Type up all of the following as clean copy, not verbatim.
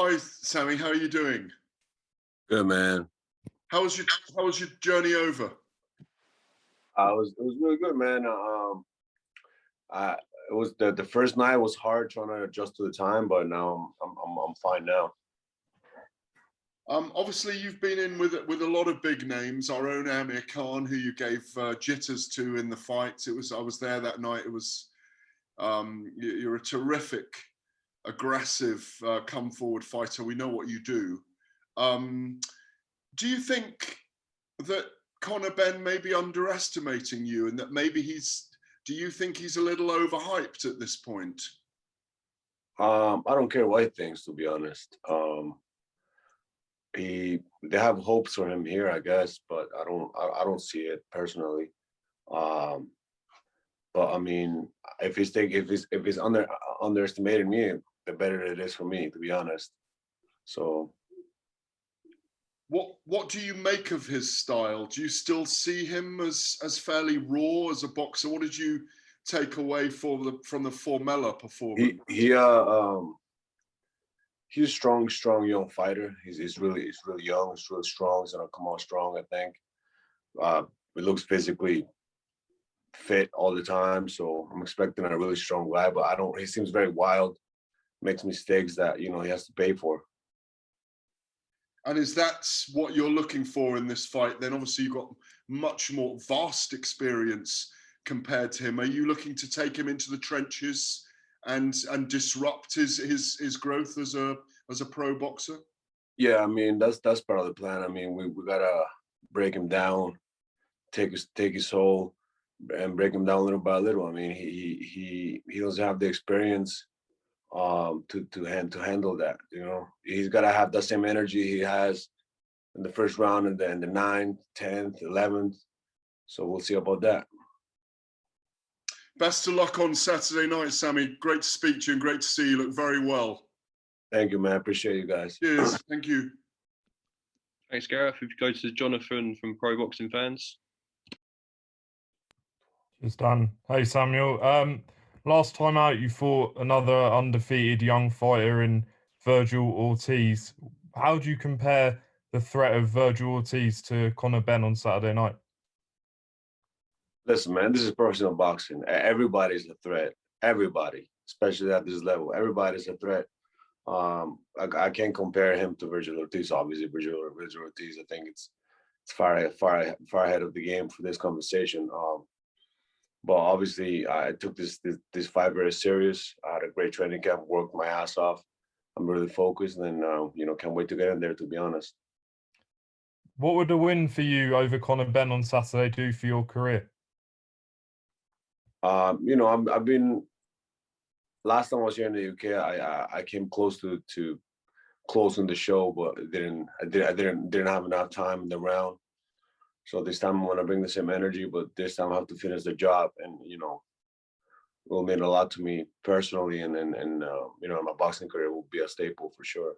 Hi, Sammy. How are you doing? Good, man. How was your journey over? It was really good, man. I it was the first night was hard trying to adjust to the time, but now I'm fine now. Obviously, you've been in with a lot of big names. Our own Amir Khan, who you gave jitters to in the fights. I was there that night. It was you're a terrific, aggressive, come forward fighter. We know what you do. Do you think that Connor Benn may be underestimating you, and that maybe do you think he's a little overhyped at this point? I don't care what he thinks, to be honest. They have hopes for him here, I guess, but I don't see it personally. But I mean, if he's underestimating me, the better it is for me, to be honest. So. What do you make of his style? Do you still see him as fairly raw as a boxer? What did you take away from the Formella performance? He's a strong young fighter. He's really young. He's really strong. He's gonna come out strong, I think. He looks physically fit all the time, so I'm expecting a really strong guy. But he seems very wild, makes mistakes that he has to pay for. And is that what you're looking for in this fight? Then obviously you've got much more vast experience compared to him. Are you looking to take him into the trenches and disrupt his growth as a pro boxer? Yeah, I mean that's part of the plan. I mean we gotta break him down, take his soul, and break him down little by little. I mean he doesn't have the experience to handle that. He's got to have the same energy he has in the first round and then the 9th, 10th, 11th. So we'll see about that. Best of luck on Saturday night, Sammy. Great to speak to you and great to see you. Look very well. Thank you, man. Appreciate you guys. Cheers. Thank you. Thanks, Gareth. If you go to Jonathan from Pro Boxing Fans. It's done. Hey, Samuel. Last time out, you fought another undefeated young fighter in Virgil Ortiz. How do you compare the threat of Virgil Ortiz to Connor Benn on Saturday night? Listen, man, this is professional boxing. Everybody's a threat. Everybody, especially at this level, everybody's a threat. I can't compare him to Virgil Ortiz. Obviously, Virgil Ortiz, I think it's far ahead of the game for this conversation. But obviously, I took this fight very serious. I had a great training camp, worked my ass off. I'm really focused, and can't wait to get in there, to be honest. What would a win for you over Connor Benn on Saturday do for your career? I've been. Last time I was here in the UK, I came close to closing the show, but I didn't have enough time in the round. So this time I want to bring the same energy, but this time I have to finish the job, and it will mean a lot to me personally, and my boxing career will be a staple for sure.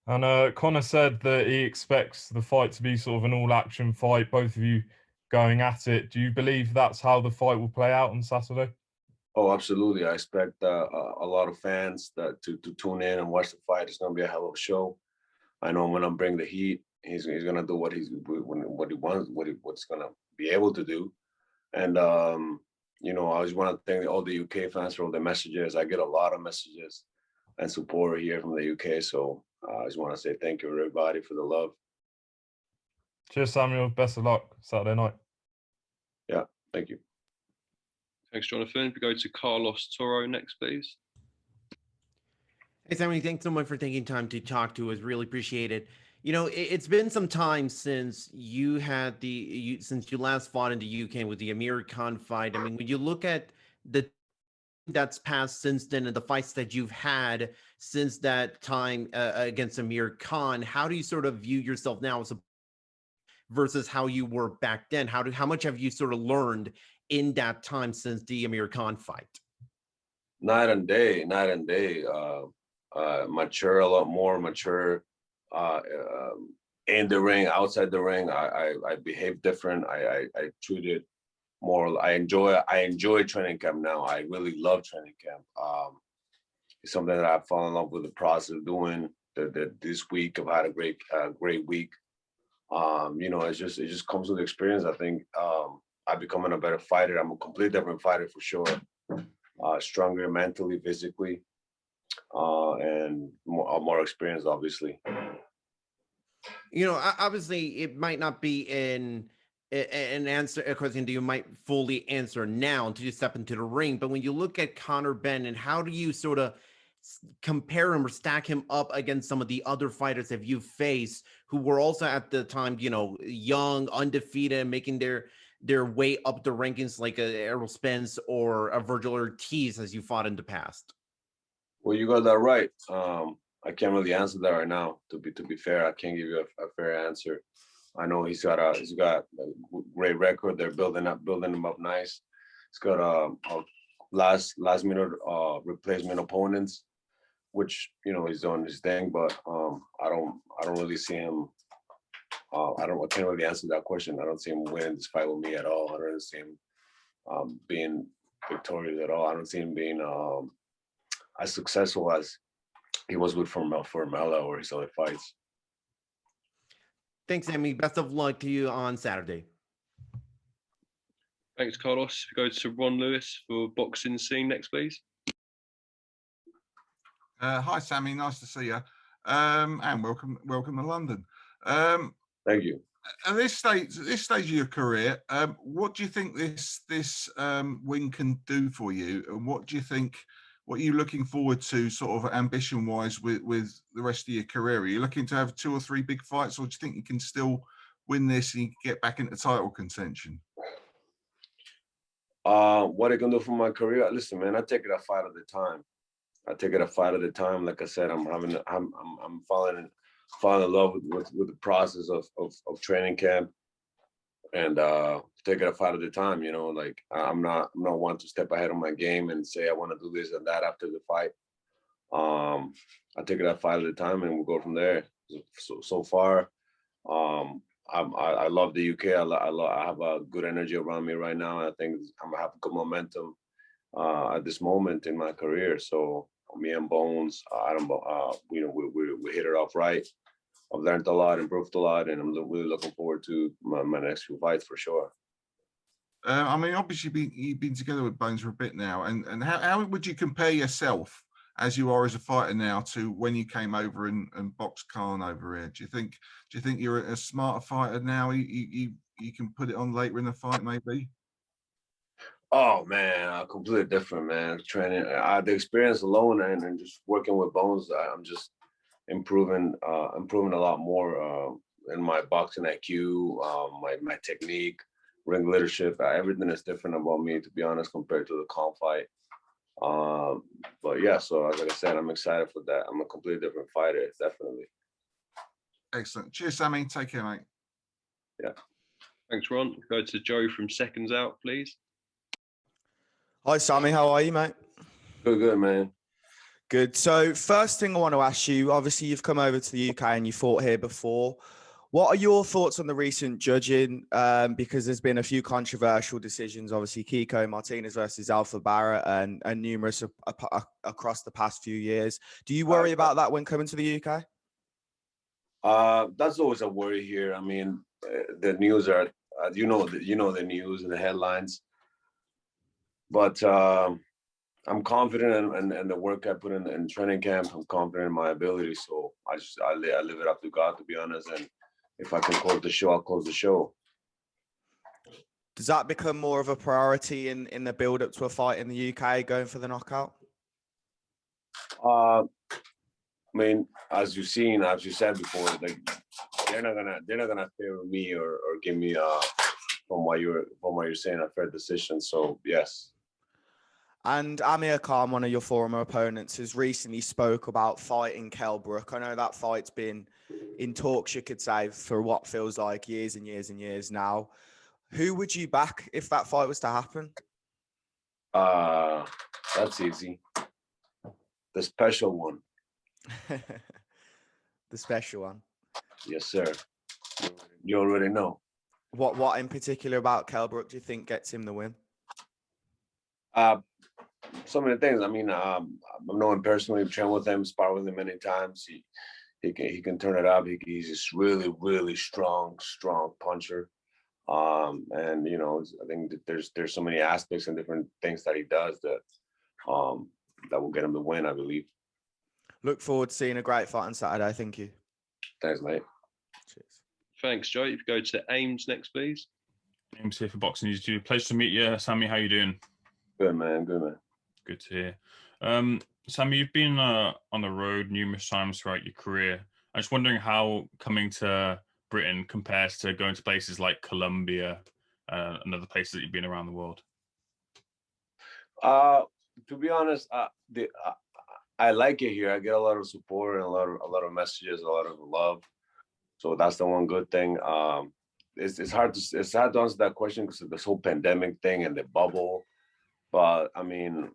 And Connor said that he expects the fight to be sort of an all-action fight, both of you going at it. Do you believe that's how the fight will play out on Saturday? Oh, absolutely. I expect a lot of fans to tune in and watch the fight. It's going to be a hell of a show. I know when I bring the heat, he's going to do what he wants, what's going to be able to do. And, I just want to thank all the UK fans for all the messages. I get a lot of messages and support here from the UK. So I just want to say thank you, everybody, for the love. Cheers, Samuel. Best of luck Saturday night. Yeah, thank you. Thanks, Jonathan. If we go to Carlos Toro next, please. Hey, Sammy, thanks so much for taking time to talk to us. Really appreciate it. It's been some time since you had since you last fought in the UK with the Amir Khan fight. I mean, when you look at that's passed since then and the fights that you've had since that time against Amir Khan, how do you sort of view yourself now versus how you were back then? How much have you sort of learned in that time since the Amir Khan fight? Night and day. Mature, a lot more mature. In the ring, outside the ring, I behave different. I treat it more. I enjoy training camp now. I really love training camp. It's something that I've fallen in love with the process of doing. this week I've had a great week. You know, it just comes with experience. I think I'm becoming a better fighter. I'm a completely different fighter for sure. Stronger mentally, physically, and more experienced, obviously. You know, obviously, it might not be an answer, a question that you might fully answer now until you step into the ring. But when you look at Connor Benn, and how do you sort of compare him or stack him up against some of the other fighters that you faced who were also at the time, you know, young, undefeated, making their way up the rankings, like a Errol Spence or a Virgil Ortiz, as you fought in the past? Well, you got that right. I can't really answer that right now. To be fair, I can't give you a fair answer. I know he's got a great record. They're building him up nice. He's got a last minute replacement opponents, which, you know, he's doing his thing. But I don't really see him. I can't really answer that question. I don't see him winning this fight with me at all. I don't see him being victorious at all. I don't see him being as successful as he was with Formella or his other fights. Thanks, Sammy. Best of luck to you on Saturday. Thanks, Carlos. We go to Ron Lewis for Boxing Scene next, please. Hi, Sammy. Nice to see you, and welcome to London. Thank you. At this stage of your career, what do you think this win can do for you, and what are you looking forward to, sort of ambition-wise, with the rest of your career? Are you looking to have 2 or 3 big fights, or do you think you can still win this and you can get back into title contention? What I can do for my career? Listen, man, I take it a fight at a time. Like I said, I'm falling in love with the process of training camp, and take it a fight at a time. You know, like I'm not one to step ahead of my game and say I want to do this and that after the fight. I take it a fight at a time, and we'll go from there. So far, I love the UK. I have a good energy around me right now. I think I have good momentum at this moment in my career. So me and Bones, you know, we hit it off right. I've learned a lot, improved a lot, and I'm really looking forward to my next few fights for sure. I mean, obviously, you've been together with Bones for a bit now, and how would you compare yourself as you are as a fighter now to when you came over and boxed Khan over here? Do you think you're a smarter fighter now? You can put it on later in the fight, maybe? Oh man, completely different, man. Training, the experience alone, and just working with Bones, I'm just improving a lot more in my boxing IQ, my technique, ring leadership. Everything is different about me, to be honest, compared to the Khan fight. But yeah, so like I said, I'm excited for that. I'm a completely different fighter, definitely. Excellent. Cheers, Sammy. Take care, mate. Yeah. Thanks, Ron. Go to Joe from Seconds Out, please. Hi, Sammy. How are you, mate? Good, man. Good. So first thing I want to ask you, obviously you've come over to the UK and you fought here before. What are your thoughts on the recent judging? Because there's been a few controversial decisions, obviously Kiko Martinez versus Alpha Barrett and numerous across the past few years. Do you worry about that when coming to the UK? That's always a worry here. I mean, the news are, you know the news and the headlines. But I'm confident in the work I put in training camp. I'm confident in my ability. So I live it up to God, to be honest. And if I can close the show, I'll close the show. Does that become more of a priority in the build up to a fight in the UK, going for the knockout? I mean, as you said before, like they're not gonna favor me or give me from what you're saying, a fair decision. So yes. And Amir Khan, one of your former opponents, has recently spoke about fighting Kell Brook. I know that fight's been in talks, you could say, for what feels like years and years and years now. Who would you back if that fight was to happen? That's easy. The special one. The special one. Yes, sir. You already know. What in particular about Kell Brook do you think gets him the win? So many things. I mean, I've known him personally, trained with him, sparred with him many times. He can turn it up. He's just really strong puncher. And you know, I think that there's so many aspects and different things that he does that that will get him the win, I believe. Look forward to seeing a great fight on Saturday. Thank you. Thanks, mate. Cheers. Thanks, Joe. If you go to Ames next, please. Ames here for Boxing News. Pleasure to meet you, Sammy. How you doing? Good, man. Good, man. Good to hear. Sammy, you've been on the road numerous times throughout your career. I'm just wondering how coming to Britain compares to going to places like Colombia and other places that you've been around the world. To be honest, I like it here. I get a lot of support and a lot of messages, a lot of love. So that's the one good thing. It's hard to answer that question because of this whole pandemic thing and the bubble. But I mean,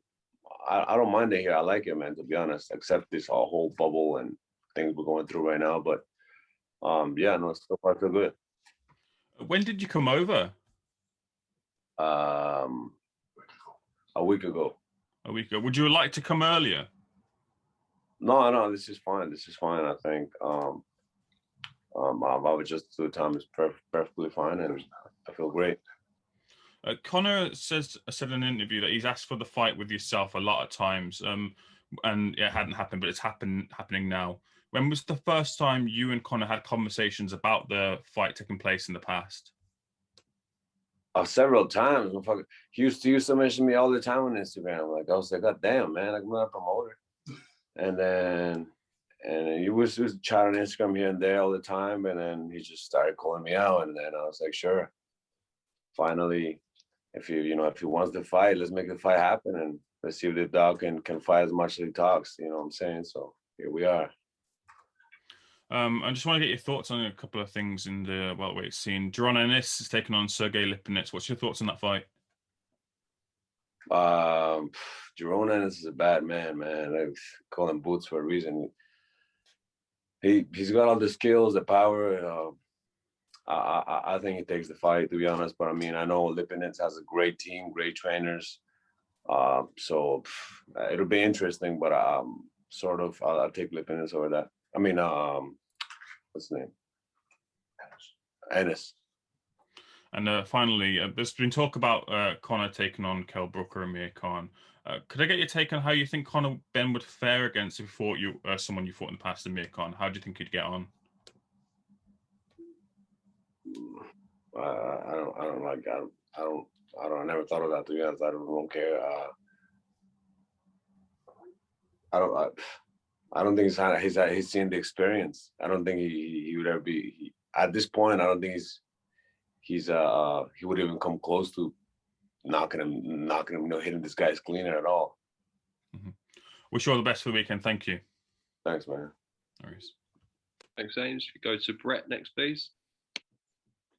I don't mind it here. I like it, man. To be honest, except this whole bubble and things we're going through right now. But yeah, no, so far so good. When did you come over? A week ago. A week ago. Would you like to come earlier? No, this is fine. This is fine. I think I was just the time is perfectly fine, and I feel great. Connor said in an interview that he's asked for the fight with yourself a lot of times, and it hadn't happened, but it's happening now. When was the first time you and Connor had conversations about the fight taking place in the past? Several times. He used to mention me all the time on Instagram. Like I was like, God damn, man, like I'm not a promoter. And he was chatting on Instagram here and there all the time, and then he just started calling me out, and then I was like, sure. Finally, if he wants to fight, let's make the fight happen, and let's see if the dog can fight as much as he talks. You know what I'm saying? So here we are. I just want to get your thoughts on a couple of things in the welterweight scene. Jaron Ennis is taking on Sergey Lipinets. What's your thoughts on that fight? Jaron Ennis is a bad man. I call him Boots for a reason. He's got all the skills, the power. I think he takes the fight, to be honest. But I mean, I know Lipinets has a great team, great trainers. So it'll be interesting. But I'll take Lipinets over that. I mean, what's his name? Ennis. And finally, there's been talk about Connor taking on Kell Brooker and Amir Khan. Could I get your take on how you think Connor Benn would fare against if you fought someone you fought in the past, Amir Khan? How do you think he'd get on? I never thought of that, to be honest. I don't care. I don't think he's seen the experience. I don't think he would ever be at this point. I don't think he would even come close to knocking him, hitting this guy's cleaner at all. Mm-hmm. Wish you all the best for the weekend. Thank you. Thanks, man. No worries. Thanks, James. If you go to Brett next, please.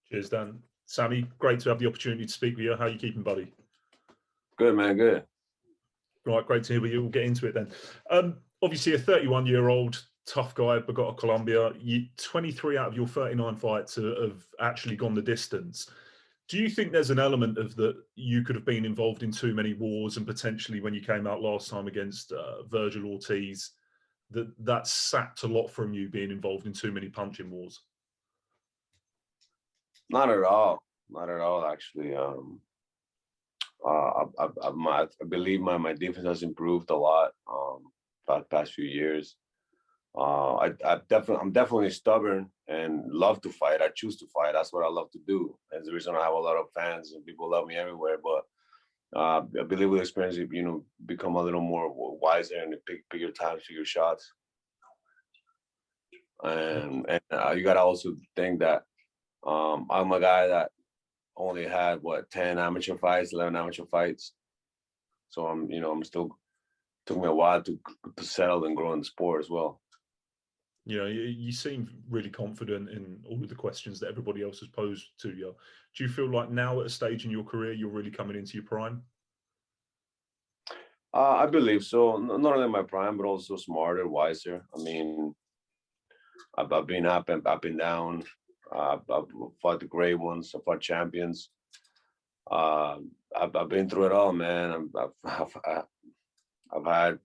Cheers, Dan. Sammy, great to have the opportunity to speak with you. How are you keeping, buddy? Good, man. Good. Right, great to hear you. We'll get into it then. Obviously, a 31-year-old tough guy, but got to Colombia. 23 out of your 39 fights have actually gone the distance. Do you think there's an element of that you could have been involved in too many wars, and potentially when you came out last time against Virgil Ortiz, that sapped a lot from you being involved in too many punching wars? Not at all. Not at all, actually. I believe my defense has improved a lot the past few years. I'm definitely stubborn and love to fight. I choose to fight. That's what I love to do. That's the reason I have a lot of fans and people love me everywhere. But I believe with experience, you become a little more wiser and pick your times, pick your shots. And you gotta also think that I'm a guy that only had 10 amateur fights, 11 amateur fights. So I'm still, took me a while to settle and grow in the sport as well. Yeah, you seem really confident in all of the questions that everybody else has posed to you. Do you feel like now at a stage in your career, you're really coming into your prime? I believe so. Not only my prime, but also smarter, wiser. I mean, I've been up and down. I've fought the great ones. I've fought champions. I've been through it all, man. I've had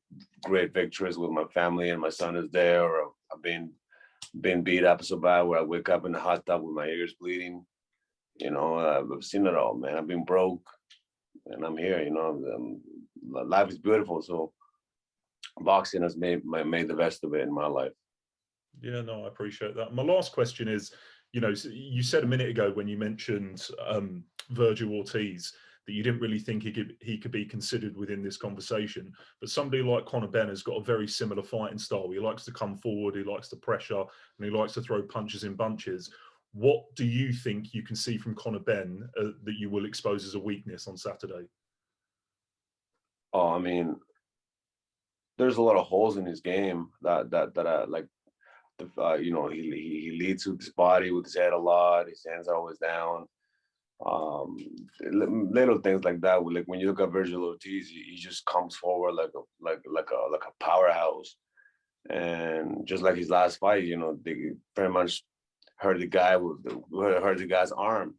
great victories with my family, and my son is there. Or I've been been beat up so bad where I wake up in the hot tub with my ears bleeding. You know, I've seen it all, man. I've been broke, and I'm here. You know, life is beautiful. So boxing has made the best of it in my life. Yeah, no, I appreciate that. My last question is, you know, you said a minute ago when you mentioned Virgil Ortiz that you didn't really think he could be considered within this conversation, but somebody like Connor Benn has got a very similar fighting style. He likes to come forward, he likes to pressure, and he likes to throw punches in bunches. What do you think you can see from Connor Benn that you will expose as a weakness on Saturday? Oh, I mean, there's a lot of holes in his game that I like. You know, he leads with his body, with his head a lot. His hands are always down. Little things like that. Like when you look at Virgil Ortiz, he just comes forward like a powerhouse. And just like his last fight, you know, they pretty much hurt the guy's arm.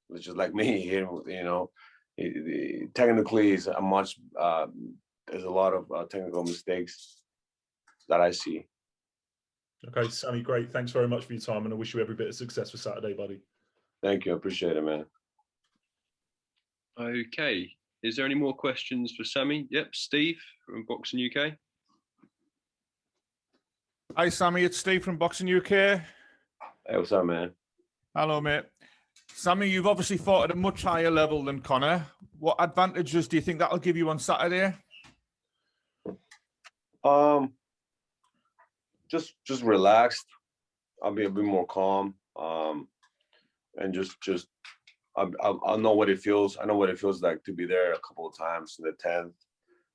It's just like me. You know, technically, is a much. There's a lot of technical mistakes that I see. Okay, Sammy, great. Thanks very much for your time, and I wish you every bit of success for Saturday, buddy. Thank you. I appreciate it, man. Okay. Is there any more questions for Sammy? Yep, Steve from Boxing UK. Hi, Sammy. It's Steve from Boxing UK. Hey, what's up, man? Hello, mate. Sammy, you've obviously fought at a much higher level than Connor. What advantages do you think that'll give you on Saturday? Just relaxed. I'll be a bit more calm. And just I'll know what it feels. I know what it feels like to be there a couple of times in the 10th,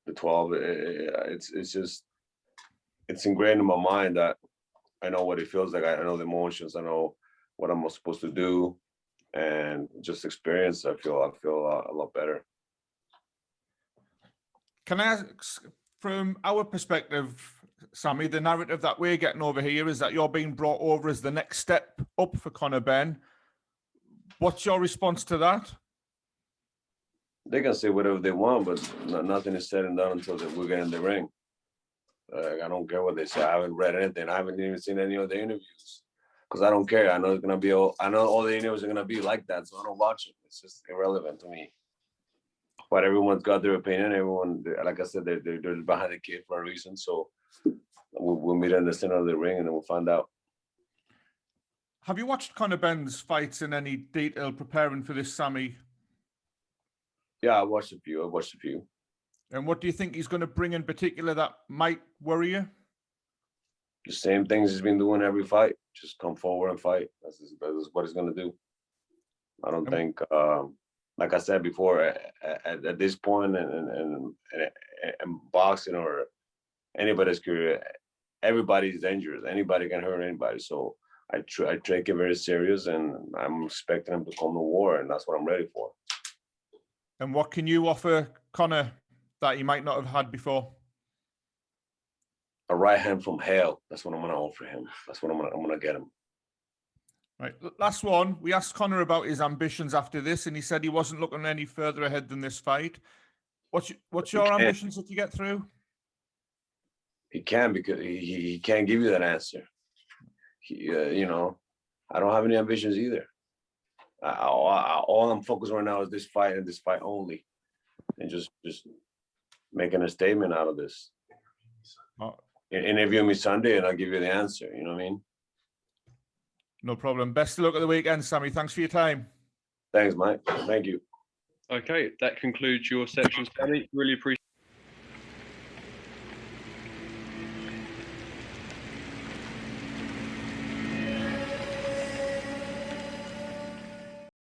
the 12th. It's ingrained in my mind that I know what it feels like. I know the emotions. I know what I'm supposed to do, and just experience. I feel a lot better. Can I ask, from our perspective, Sammy, the narrative that we're getting over here is that you're being brought over as the next step up for Connor Benn. What's your response to that? They can say whatever they want, but nothing is said and done until we get in the ring. I don't care what they say. I haven't read anything. I haven't even seen any of the interviews because I don't care. I know it's gonna be I know all the interviews are gonna be like that, so I don't watch it. It's just irrelevant to me. But everyone's got their opinion. Everyone, like I said, they're behind the kid for a reason. So we'll meet in the center of the ring and then we'll find out. Have you watched Connor Benn's fights in any detail preparing for this, Sammy? Yeah, I watched a few. And what do you think he's going to bring in particular that might worry you? The same things he's been doing every fight. Just come forward and fight. That's what he's going to do. I don't think, like I said before, at this point in boxing or anybody's career, everybody's dangerous. Anybody can hurt anybody. So I take it very serious, and I'm expecting him to come to war, and that's what I'm ready for. And what can you offer Connor that he might not have had before? A right hand from hell. That's what I'm going to offer him. That's what I'm going to get him. Right. Last one. We asked Connor about his ambitions after this, and he said he wasn't looking any further ahead than this fight. What's your ambitions that you get through? He can, because he can't give you that answer. You know, I don't have any ambitions either. All I'm focused right now is this fight and this fight only, and just making a statement out of this. Interview me Sunday and I'll give you the answer. You know what I mean? No problem. Best of luck at the weekend, Sammy. Thanks for your time. Thanks, Mike. Thank you. Okay, that concludes your section, Sammy. Really appreciate